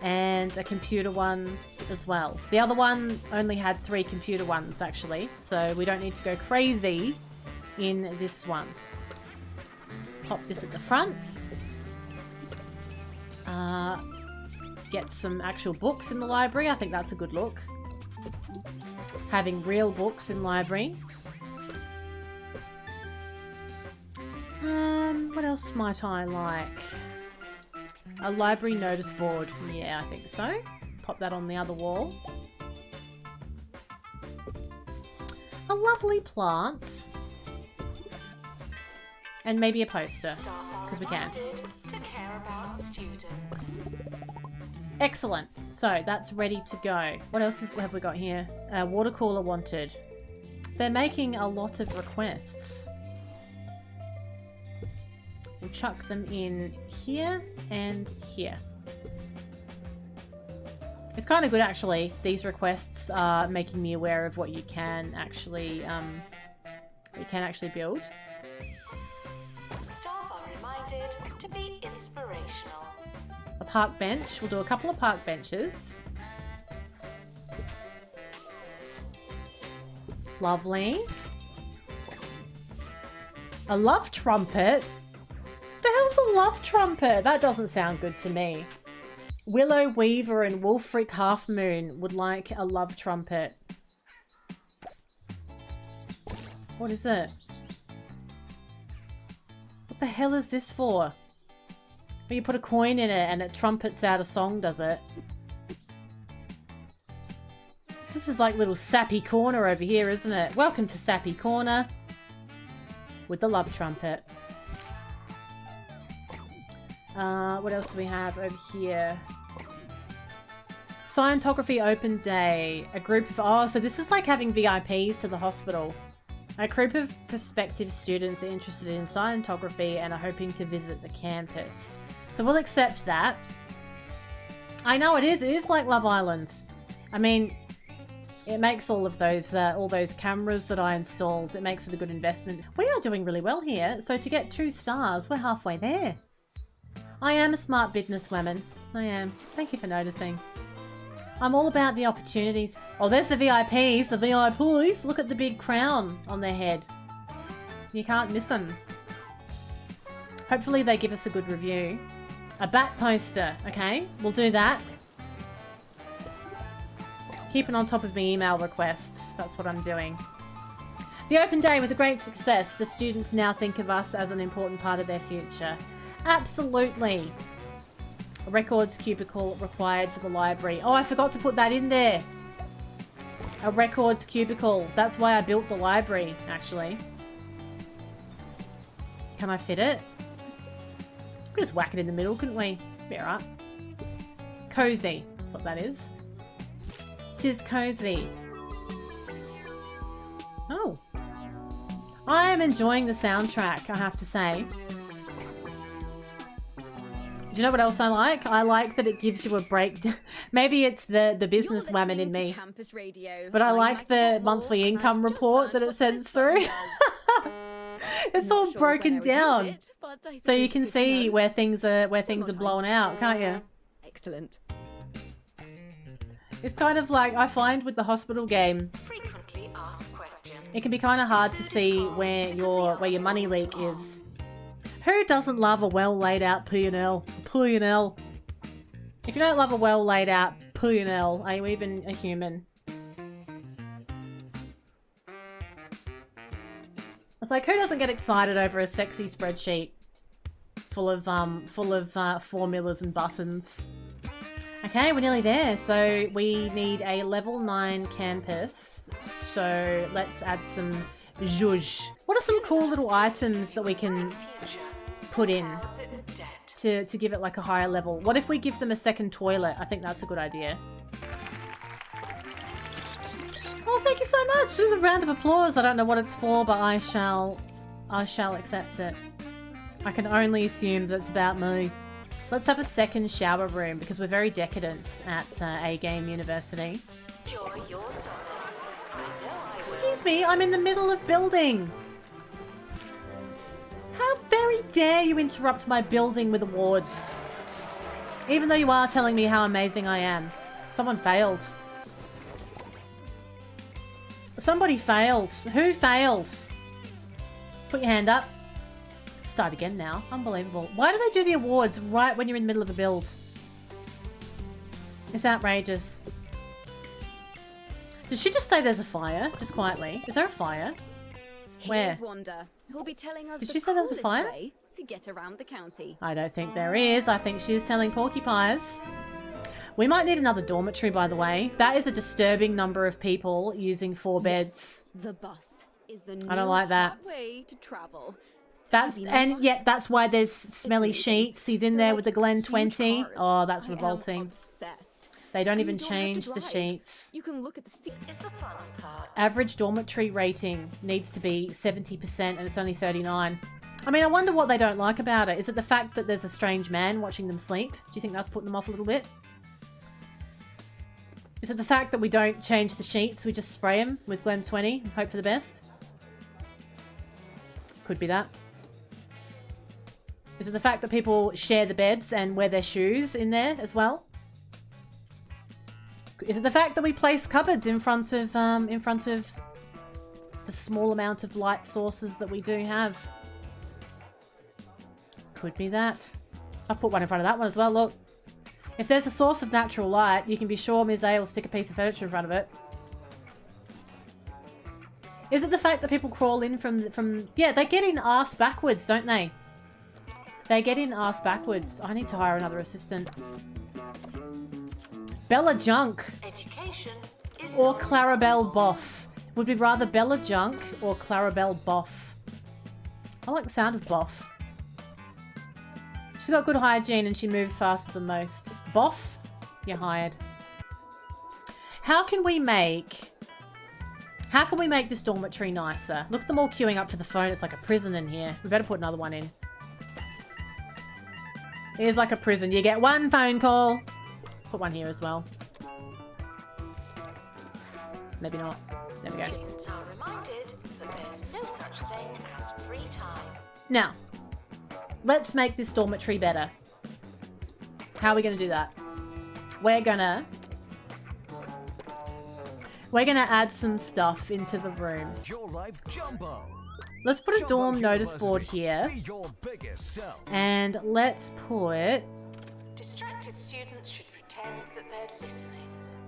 A: And a computer one as well. The other one only had 3 computer ones actually. So we don't need to go crazy in this one. Pop this at the front. Get some actual books in the library. I think that's a good look. Having real books in library. What else might I like? A library notice board. Yeah, I think so. Pop that on the other wall. A lovely plant. And maybe a poster.
B: Staff are
A: 'Cause we can.
B: reminded to care about students.
A: Excellent. So that's ready to go. What else have we got here? Water cooler wanted. They're making a lot of requests. We'll chuck them in here and here. It's kind of good actually. These requests are making me aware of what you can actually build.
B: Staff are reminded to be inspirational.
A: A park bench. We'll do a couple of park benches. Lovely. A love trumpet? The hell's a love trumpet? That doesn't sound good to me. Willow Weaver and Wolfric Halfmoon would like a love trumpet. What is it? What the hell is this for? Well, you put a coin in it and it trumpets out a song, does it? This is like little Sappy Corner over here, isn't it? Welcome to Sappy Corner with the love trumpet. What else do we have over here? Scientography Open Day. A group of... Oh, so this is like having VIPs to the hospital. A group of prospective students are interested in scientography and are hoping to visit the campus. So we'll accept that. I know it is like Love Island. I mean, it makes all those cameras that I installed, it makes it a good investment. We are doing really well here. So to get 2 stars, we're halfway there. I am a smart businesswoman. I am. Thank you for noticing. I'm all about the opportunities. Oh, there's the VIPs. The VIPs. Look at the big crown on their head. You can't miss them. Hopefully they give us a good review. A bat poster. Okay, we'll do that. Keeping on top of my email requests. That's what I'm doing. The open day was a great success. The students now think of us as an important part of their future. Absolutely. A records cubicle required for the library. Oh, I forgot to put that in there. A records cubicle. That's why I built the library, actually. Can I fit it? We could just whack it in the middle, couldn't we? Be alright. cozy. That's what that is. Tis cozy. Oh. I am enjoying the soundtrack, I have to say. Do you know what else I like? I like that it gives you a break. Maybe it's the businesswoman in me.
D: Campus radio.
A: But I
D: I'm
A: like the
D: Michael
A: monthly
D: Hall, and
A: income
D: I've just
A: report
D: learned
A: that it
D: what
A: sends
D: this button
A: through.
D: does.
A: It's
D: Not
A: all
D: sure when
A: broken
D: I would
A: down.
D: use it, but I
A: So you
D: suppose
A: can
D: it's good to
A: see
D: know.
A: where things are
D: more
A: blown out, can't you?
D: Excellent.
A: It's kind of like I find with the hospital game,
B: Frequently asked questions.
A: it can be kind of hard to see where your money leak is. Who doesn't love a well laid out P&L? P&L. If you don't love a well laid out P&L, are you even a human? It's like, who doesn't get excited over a sexy spreadsheet full of formulas and buttons? Okay, we're nearly there. So we need a level 9 campus. So let's add some zhuzh. What are some cool little items that we can
B: Future
A: put in
B: crowds it with debt.
A: to give it like a higher level? What if we give them a second toilet? I think that's a good idea. Oh, thank you so much. This is a round of applause. I don't know what it's for, but I shall accept it. I can only assume that it's about me. Let's have a second shower room because we're very decadent at A-Game University.
B: Enjoy your summer. I know I will.
A: Excuse me, I'm in the middle of building. How very dare you interrupt my building with awards? Even though you are telling me how amazing I am. Someone failed. Somebody failed. Who failed? Put your hand up. Start again now. Unbelievable. Why do they do the awards right when you're in the middle of a build? It's outrageous. Did she just say there's a fire? Just quietly. Is there a fire? Where?
D: Here's Wanda. Who'll be telling us
A: Did
D: the
A: she say there was a
D: coolest
A: fire?
D: way to get around the county.
A: I don't think there is. I think she is telling porcupines. We might need another dormitory, by the way. That is a disturbing number of people using 4 beds.
D: The bus is the
A: I don't
D: new
A: like that.
D: hot way to travel.
A: That's and yet that's why there's smelly
D: amazing.
A: sheets. He's in
D: They're
A: there
D: like
A: with the Glen
D: huge
A: 20.
D: cars.
A: Oh, that's
D: I am
A: revolting.
D: obsessed.
A: They don't
D: And
A: even
D: you don't have to
A: change the
D: drive.
A: sheets.
D: You can look at the seats.
B: Is the fun part.
A: Average dormitory rating needs to be 70% and it's only 39. I mean, I wonder what they don't like about it. Is it the fact that there's a strange man watching them sleep? Do you think that's putting them off a little bit? Is it the fact that we don't change the sheets, we just spray them with Glen 20 and hope for the best? Could be that. Is it the fact that people share the beds and wear their shoes in there as well? Is it the fact that we place cupboards in front of the small amount of light sources that we do have? Could be that. I've put one in front of that one as well, look. If there's a source of natural light, you can be sure Ms. A will stick a piece of furniture in front of it. Is it the fact that people crawl in from... Yeah, they get in arse backwards, don't they? They get in arse backwards. I need to hire another assistant. Bella Junk
B: Education is
A: or
B: not
A: Clarabelle
B: affordable.
A: Boff. Would be rather Bella Junk or Clarabelle Boff. I like the sound of Boff. She's got good hygiene and she moves faster than most. Boff, you're hired. How can we make this dormitory nicer? Look at them all queuing up for the phone. It's like a prison in here. We better put another one in. It is like a prison. You get one phone call. Put one here as well. Maybe not. There we go.
B: Students are reminded that there's no such thing as free time.
A: Now, let's make this dormitory better. How are we going to do that? We're gonna add some stuff into the room.
C: Your life jumbo.
A: Let's put a
C: Jumbo
A: dorm notice board
C: University.
A: here.
C: Be your biggest self.
A: And let's put
B: Distracted students should pretend that they're listening.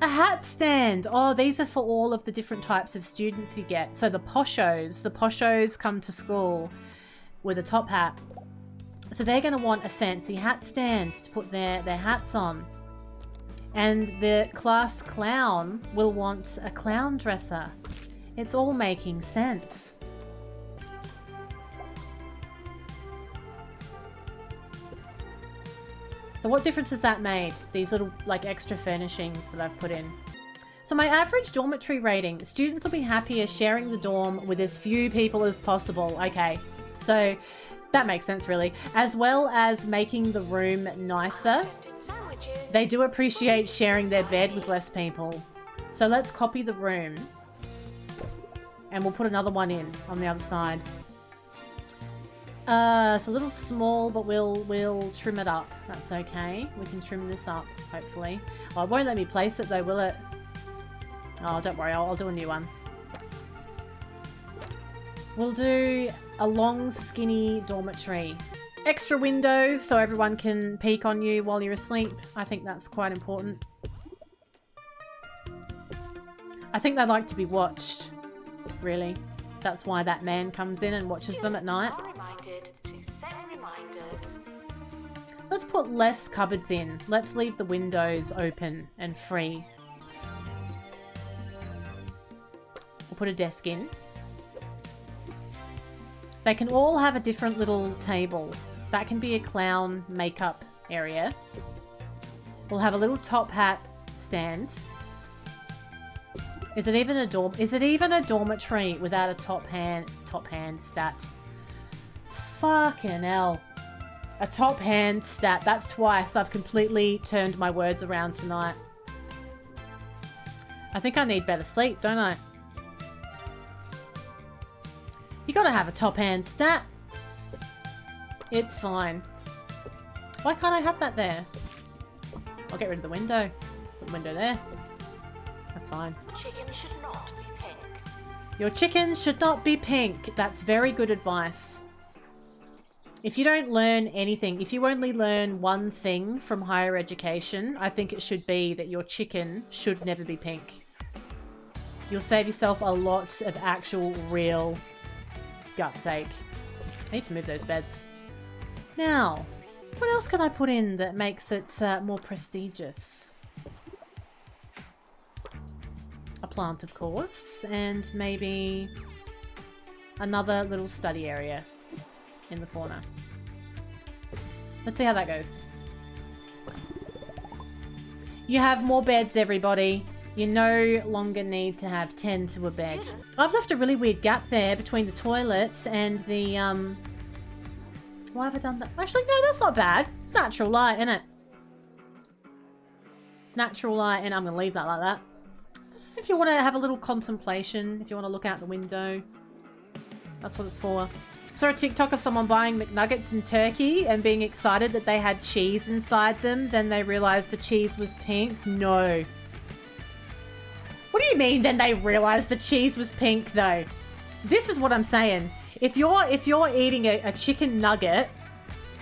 A: a hat stand. Oh, these are for all of the different types of students you get. So the poshos come to school with a top hat. So they're going to want a fancy hat stand to put their hats on. And the class clown will want a clown dresser. It's all making sense. So what difference has that made? These little, like, extra furnishings that I've put in. So my average dormitory rating. Students will be happier sharing the dorm with as few people as possible. Okay, so that makes sense, really. As well as making the room nicer. They do appreciate sharing their bed with less people. So let's copy the room. And we'll put another one in on the other side. It's a little small, but we'll trim it up. That's okay. We can trim this up, hopefully. Oh, it won't let me place it though, will it? Oh, don't worry. I'll do a new one. We'll do a long, skinny dormitory. Extra windows so everyone can peek on you while you're asleep. I think that's quite important. I think they like to be watched, really. That's why that man comes in and watches them at night.
B: To set reminders.
A: Let's put less cupboards in. Let's leave the windows open and free. We'll put a desk in. They can all have a different little table. That can be a clown makeup area. We'll have a little top hat stand. Is it even a dormitory without a top hand stat? Fucking hell. A top hand stat. That's twice. I've completely turned my words around tonight. I think I need better sleep, don't I? You gotta have a top hand stat. It's fine. Why can't I have that there? I'll get rid of the window. Put the window there. That's fine.
B: Chicken should not be pink.
A: Your chicken should not be pink. That's very good advice. If you don't learn anything, if you only learn one thing from higher education, I think it should be that your chicken should never be pink. You'll save yourself a lot of actual, real gut's sake. I need to move those beds. Now, what else can I put in that makes it more prestigious? A plant, of course, and maybe another little study area in the corner. Let's see how that goes. You have more beds, everybody. You no longer need to have 10 to a bed. I've left a really weird gap there between the toilets and the, why have I done that? Actually, no, that's not bad. It's natural light, isn't it? Natural light, and I'm going to leave that like that. Just if you want to have a little contemplation, if you want to look out the window. That's what it's for. Saw a TikTok of someone buying McNuggets in Turkey and being excited that they had cheese inside them. Then they realized the cheese was pink. No. What do you mean then they realized the cheese was pink though? This is what I'm saying. If you're eating a chicken nugget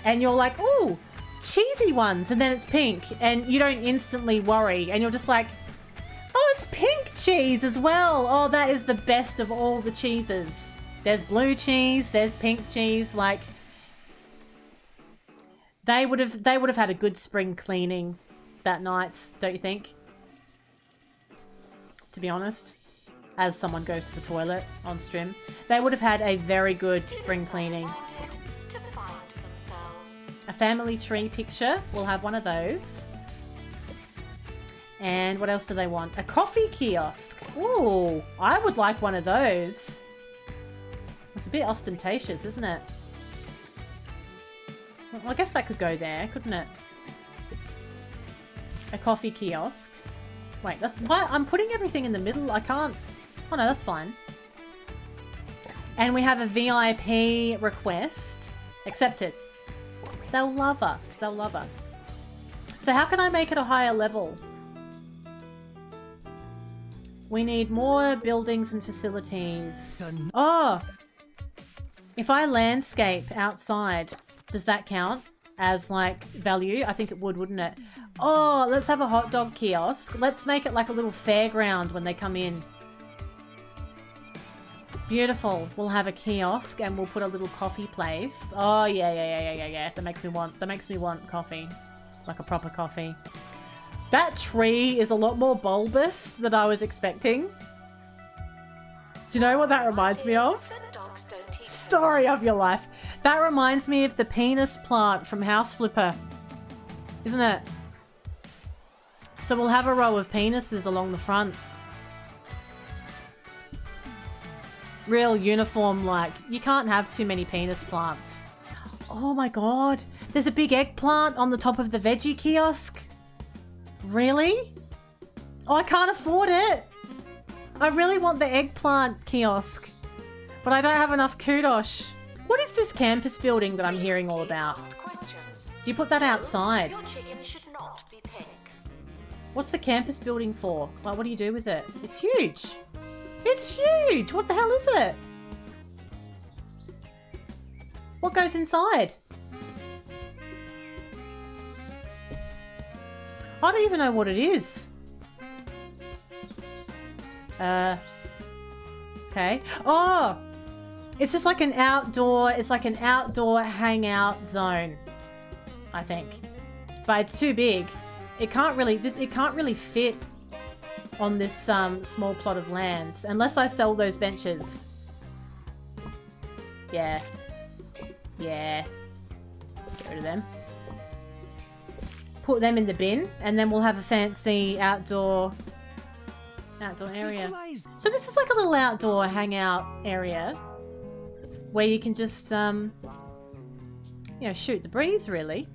A: and you're like, ooh, cheesy ones, and then it's pink, and you don't instantly worry, and you're just like, oh, it's pink cheese as well. Oh, that is the best of all the cheeses. There's blue cheese, there's pink cheese. Like, they would have had a good spring cleaning that night, don't you think? To be honest, as someone goes to the toilet on stream, they would have had a very good spring cleaning.
B: To find themselves.
A: A family tree picture. We'll have one of those. And what else do they want? A coffee kiosk. Ooh, I would like one of those. It's a bit ostentatious, isn't it? Well, I guess that could go there, couldn't it? A coffee kiosk. Wait, that's why I'm putting everything in the middle. I can't. Oh no, that's fine. And we have a VIP request. Accepted. They'll love us. They'll love us. So how can I make it a higher level? We need more buildings and facilities. Oh! If I landscape outside, does that count as, like, value? I think it would, wouldn't it? Oh, let's have a hot dog kiosk. Let's make it like a little fairground when they come in. Beautiful. We'll have a kiosk and we'll put a little coffee place. Oh, yeah. That makes me want coffee. Like a proper coffee. That tree is a lot more bulbous than I was expecting. Do you know what that reminds me of? Story of your life. That reminds me of the penis plant from House Flipper. isn't it? So we'll have a row of penises along the front. Real uniform, like, you can't have too many penis plants. Oh my god, there's a big eggplant on the top of the veggie kiosk. Really? Oh, I can't afford it. I really want the eggplant kiosk, but I don't have enough kudosh. What is this campus building that I'm hearing all about?
B: Asked questions.
A: Do you put that outside?
B: Your chicken should not be pink.
A: What's the campus building for? Like, what do you do with it? It's huge. It's huge. What the hell is it? What goes inside? I don't even know what it is. Okay. Oh! It's just like an outdoor, it's like an outdoor hangout zone, I think. But it's too big. It can't really fit on this small plot of land unless I sell those benches. Yeah. Yeah. Get rid of them. Put them in the bin, and then we'll have a fancy outdoor area. So this is like a little outdoor hangout area where you can just you know, shoot the breeze, really.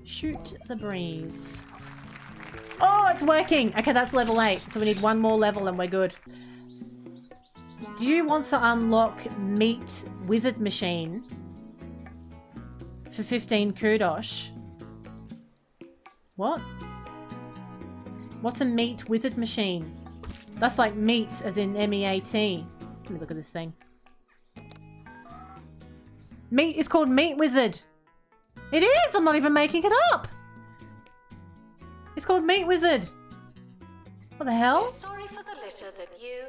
A: Shoot the breeze. Oh, it's working! Okay, that's level 8, so we need one more level and we're good. Do you want to unlock Meat Wizard Machine for 15 kudosh? What? What's a Meat Wizard Machine? That's like meat as in M-E-A-T. Let me look at this thing. Meat is called Meat Wizard. It is! I'm not even making it up! It's called Meat Wizard. What the hell?
B: Sorry for the litter that you...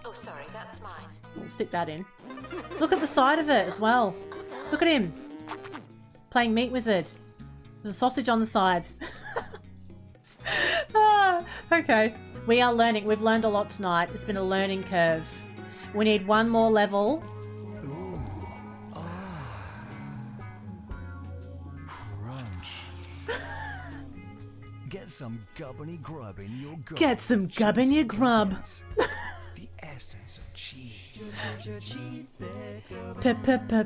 B: Oh, sorry, that's mine.
A: We'll stick that in. Look at the side of it as well. Look at him. Playing Meat Wizard. There's a sausage on the side. Okay. We are learning. We've learned a lot tonight. It's been a learning curve. We need one more level.
C: Ooh. Ah. Crunch. Get some gubbiny grub in your grub.
A: Get some gub in your grub.
C: The essence of cheese.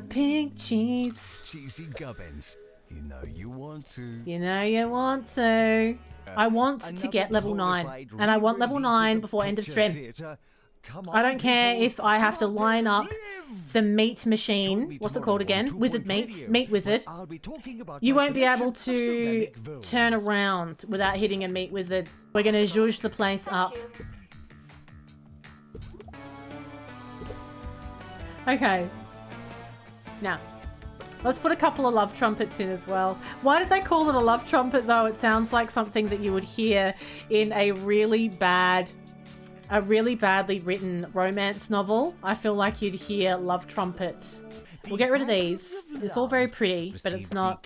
A: Pink cheese.
C: Cheesy gubbins. You know you want to.
A: You know you want to. I want to get level 9. And I want level 9 before end of stream. I don't care if I have to line up the meat machine. What's it called again? Wizard Meat. Meat Wizard. You won't be able to turn around without hitting a Meat Wizard. We're going to zhuzh the place up. Okay. Now, let's put a couple of love trumpets in as well. Why did they call it a love trumpet though? It sounds like something that you would hear in a really badly written romance novel. I feel like you'd hear love trumpets. We'll get rid of these. It's all very pretty, but it's not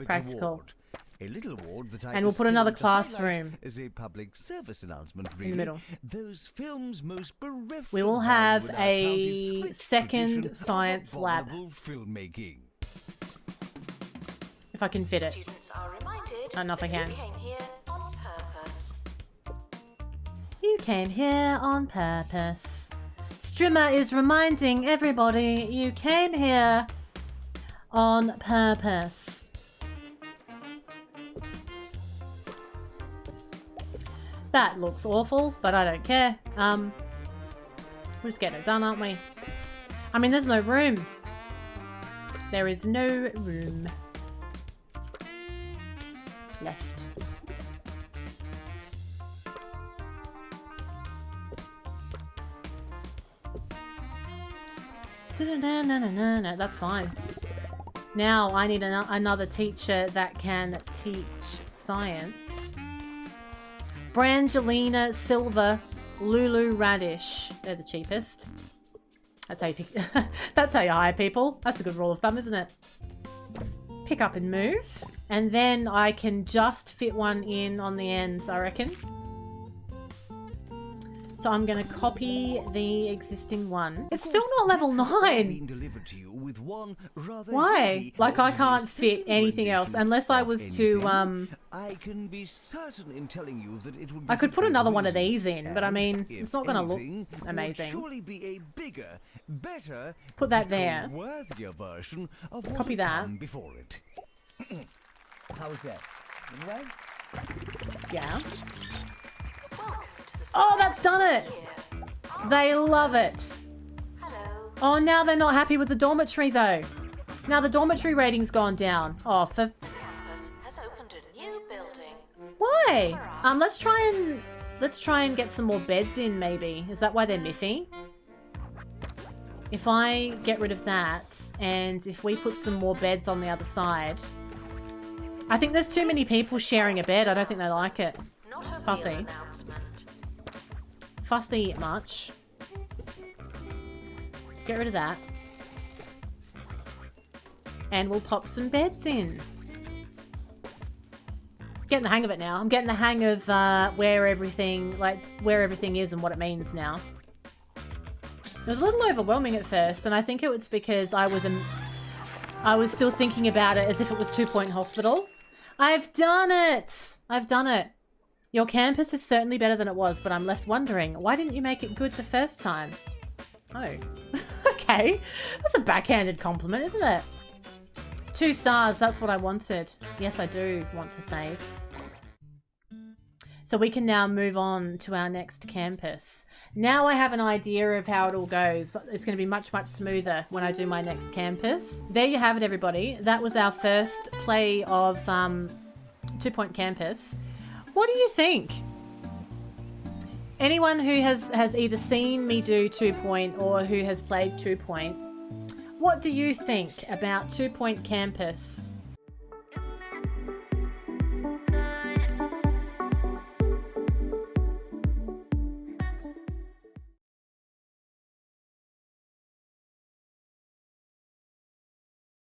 A: practical.
C: A little award that
A: And we'll put another classroom
C: as a public service announcement, really.
A: in the middle.
C: Those films most bereft
A: We will
C: of
A: have
C: value in our
A: a
C: country's rich
A: second
C: tradition of
A: science lab.
C: abominable filmmaking.
A: If I can fit it.
B: Students are reminded
A: I don't know if I
B: that
A: can.
B: you came here on purpose.
A: You came here on purpose. Strimmer is reminding everybody you came here on purpose. That looks awful, but I don't care. We're just getting it done, aren't we? I mean, there's no room. There is no room left. No, that's fine. Now I need another teacher that can teach science. Brangelina Silver, Lulu Radish. They're the cheapest. That's how you pick. That's how you hire people. That's a good rule of thumb, isn't it? Pick up and move. And then I can just fit one in on the ends, I reckon. So I'm going to copy the existing one. It's
C: Of
A: still
C: course,
A: not level
C: this has all
A: 9.
C: been delivered to you with one rather
A: Why?
C: heavy
A: Like I
C: but
A: can't fit
C: second
A: anything else
C: rendition
A: unless I
C: of
A: was to,
C: anything. I can be certain in telling you that it would be
A: I could
C: for
A: put
C: good
A: another one of
C: reason.
A: these in, but I
C: And,
A: mean,
C: if
A: it's not going to look
C: anything, would
A: amazing.
C: surely be a bigger, better,
A: Put that
C: thicker,
A: there.
C: worthier version of what
A: Copy
C: had
A: that.
C: come before it. How was that? Anyway?
A: Yeah.
B: Welcome to the
A: Oh, that's done it.
B: here.
A: They love it.
B: Hello.
A: Oh, now they're not happy with the dormitory though. Now the dormitory rating's gone down. Oh, for
B: The campus has opened a new building.
A: why? Let's try and get some more beds in. Maybe is that why they're miffy? If I get rid of that, and if we put some more beds on the other side, I think there's too many people sharing a bed. I don't think they like it.
B: Not a
A: Fussy.
B: real announcement.
A: Fussy much. Get rid of that. And we'll pop some beds in. Getting the hang of it now. I'm getting the hang of where everything is and what it means now. It was a little overwhelming at first, and I think it was because I was still thinking about it as if it was 2 Point Hospital. I've done it! I've done it. Your campus is certainly better than it was, but I'm left wondering, why didn't you make it good the first time? Oh. Okay. That's a backhanded compliment, isn't it? 2 stars, that's what I wanted. Yes, I do want to save. So we can now move on to our next campus. Now I have an idea of how it all goes. It's going to be much, much smoother when I do my next campus. There you have it, everybody. That was our first play of 2 Point Campus. What do you think? Anyone who has either seen me do 2 Point or who has played 2 Point, what do you think about 2 Point Campus?